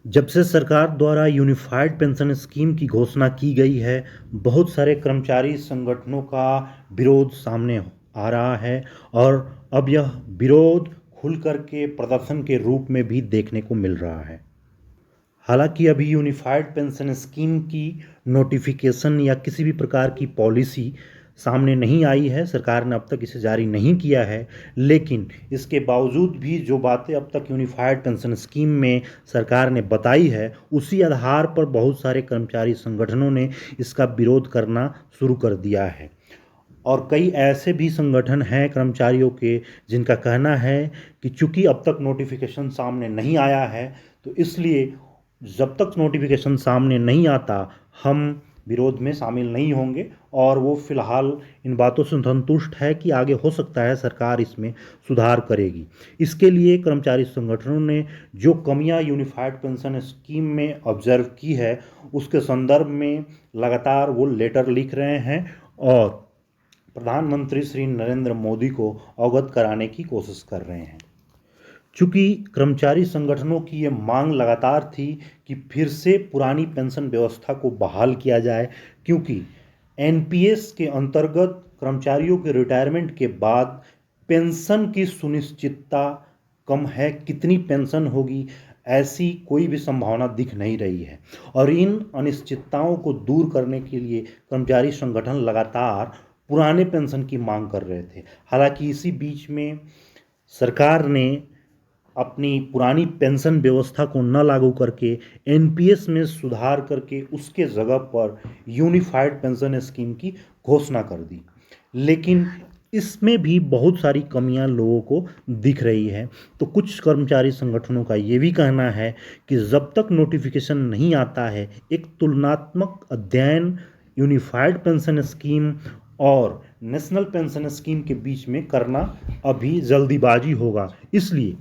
जब से सरकार द्वारा यूनिफाइड पेंशन स्कीम की घोषणा की गई है, बहुत सारे कर्मचारी संगठनों का विरोध सामने आ रहा है और अब यह विरोध खुल कर के प्रदर्शन के रूप में भी देखने को मिल रहा है। हालांकि अभी यूनिफाइड पेंशन स्कीम की नोटिफिकेशन या किसी भी प्रकार की पॉलिसी सामने नहीं आई है, सरकार ने अब तक इसे जारी नहीं किया है। लेकिन इसके बावजूद भी जो बातें अब तक यूनिफाइड पेंशन स्कीम में सरकार ने बताई है, उसी आधार पर बहुत सारे कर्मचारी संगठनों ने इसका विरोध करना शुरू कर दिया है। और कई ऐसे भी संगठन हैं कर्मचारियों के, जिनका कहना है कि चूंकि अब तक नोटिफिकेशन सामने नहीं आया है, तो इसलिए जब तक नोटिफिकेशन सामने नहीं आता, हम विरोध में शामिल नहीं होंगे। और वो फिलहाल इन बातों से संतुष्ट है कि आगे हो सकता है सरकार इसमें सुधार करेगी। इसके लिए कर्मचारी संगठनों ने जो कमियां यूनिफाइड पेंशन स्कीम में ऑब्जर्व की है, उसके संदर्भ में लगातार वो लेटर लिख रहे हैं और प्रधानमंत्री श्री नरेंद्र मोदी को अवगत कराने की कोशिश कर रहे हैं। चूंकि कर्मचारी संगठनों की ये मांग लगातार थी कि फिर से पुरानी पेंशन व्यवस्था को बहाल किया जाए, क्योंकि एनपीएस के अंतर्गत कर्मचारियों के रिटायरमेंट के बाद पेंशन की सुनिश्चितता कम है। कितनी पेंशन होगी, ऐसी कोई भी संभावना दिख नहीं रही है। और इन अनिश्चितताओं को दूर करने के लिए कर्मचारी संगठन लगातार पुराने पेंशन की मांग कर रहे थे। हालांकि इसी बीच में सरकार ने अपनी पुरानी पेंशन व्यवस्था को न लागू करके एनपीएस में सुधार करके उसके जगह पर यूनिफाइड पेंशन स्कीम की घोषणा कर दी। लेकिन इसमें भी बहुत सारी कमियां लोगों को दिख रही है। तो कुछ कर्मचारी संगठनों का ये भी कहना है कि जब तक नोटिफिकेशन नहीं आता है, एक तुलनात्मक अध्ययन यूनिफाइड पेंशन स्कीम और नेशनल पेंशन स्कीम के बीच में करना अभी जल्दीबाजी होगा। इसलिए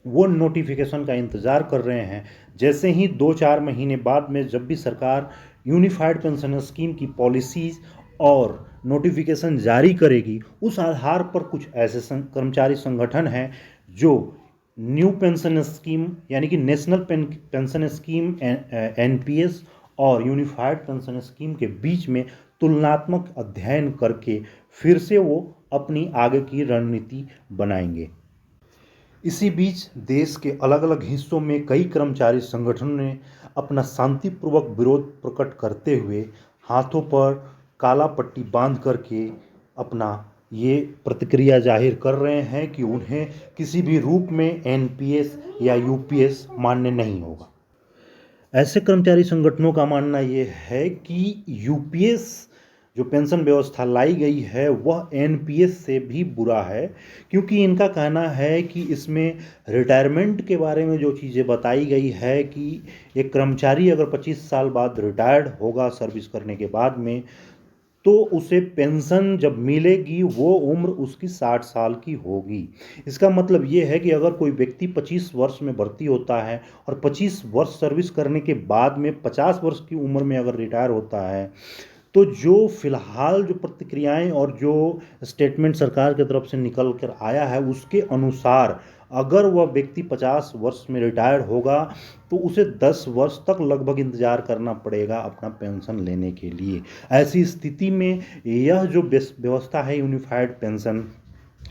वो नोटिफिकेशन का इंतज़ार कर रहे हैं। जैसे ही 2-4 महीने बाद में जब भी सरकार यूनिफाइड पेंशन स्कीम की पॉलिसीज़ और नोटिफिकेशन जारी करेगी, उस आधार पर कुछ ऐसे कर्मचारी संगठन हैं जो न्यू पेंशन स्कीम यानी कि नेशनल पेंशन स्कीम एनपीएस और यूनिफाइड पेंशन स्कीम के बीच में तुलनात्मक अध्ययन करके फिर से वो अपनी आगे की रणनीति बनाएंगे। इसी बीच देश के अलग अलग हिस्सों में कई कर्मचारी संगठनों ने अपना शांतिपूर्वक विरोध प्रकट करते हुए हाथों पर काला पट्टी बांध करके अपना ये प्रतिक्रिया जाहिर कर रहे हैं कि उन्हें किसी भी रूप में एनपीएस या यूपीएस मान्य नहीं होगा। ऐसे कर्मचारी संगठनों का मानना ये है कि यूपीएस जो पेंशन व्यवस्था लाई गई है वह एनपीएस से भी बुरा है, क्योंकि इनका कहना है कि इसमें रिटायरमेंट के बारे में जो चीज़ें बताई गई है कि एक कर्मचारी अगर 25 साल बाद रिटायर्ड होगा सर्विस करने के बाद में, तो उसे पेंशन जब मिलेगी वो उम्र उसकी 60 साल की होगी। इसका मतलब ये है कि अगर कोई व्यक्ति 25 वर्ष में भर्ती होता है और 25 वर्ष सर्विस करने के बाद में 50 वर्ष की उम्र में अगर रिटायर होता है, तो जो फिलहाल जो प्रतिक्रियाएं और जो स्टेटमेंट सरकार की तरफ से निकल कर आया है, उसके अनुसार अगर वह व्यक्ति 50 वर्ष में रिटायर होगा तो उसे 10 वर्ष तक लगभग इंतजार करना पड़ेगा अपना पेंशन लेने के लिए। ऐसी स्थिति में यह जो व्यवस्था है यूनिफाइड पेंशन,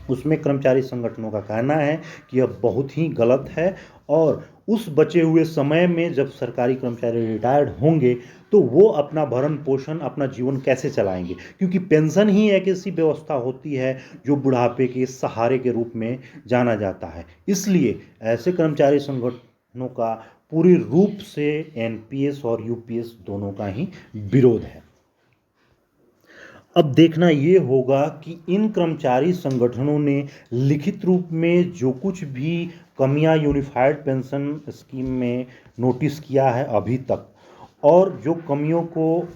उसमें कर्मचारी संगठनों का कहना है कि यह बहुत ही गलत है। और उस बचे हुए समय में जब सरकारी कर्मचारी रिटायर्ड होंगे तो वो अपना भरण पोषण, अपना जीवन कैसे चलाएंगे, क्योंकि पेंशन ही एक ऐसी व्यवस्था होती है जो बुढ़ापे के सहारे के रूप में जाना जाता है। इसलिए ऐसे कर्मचारी संगठनों का पूरी रूप से एनपीएस और यूपीएस दोनों का ही विरोध है। अब देखना ये होगा कि इन कर्मचारी संगठनों ने लिखित रूप में जो कुछ भी कमियां यूनिफाइड पेंशन स्कीम में नोटिस किया है अभी तक, और जो कमियों को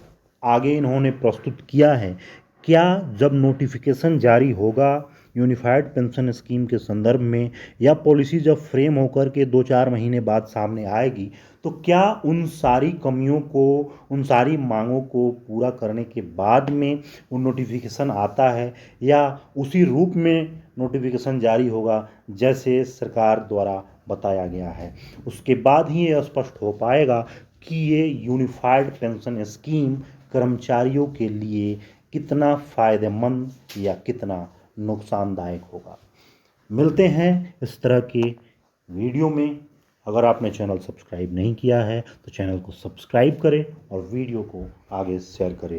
आगे इन्होंने प्रस्तुत किया है, क्या जब नोटिफिकेशन जारी होगा यूनिफाइड पेंशन स्कीम के संदर्भ में, या पॉलिसी जब फ्रेम होकर के 2-4 महीने बाद सामने आएगी, तो क्या उन सारी कमियों को, उन सारी मांगों को पूरा करने के बाद में वो नोटिफिकेशन आता है, या उसी रूप में नोटिफिकेशन जारी होगा जैसे सरकार द्वारा बताया गया है। उसके बाद ही ये स्पष्ट हो पाएगा कि ये यूनिफाइड पेंशन स्कीम कर्मचारियों के लिए कितना फ़ायदेमंद या कितना नुकसानदायक होगा। मिलते हैं इस तरह के वीडियो में। अगर आपने चैनल सब्सक्राइब नहीं किया है तो चैनल को सब्सक्राइब करें और वीडियो को आगे शेयर करें।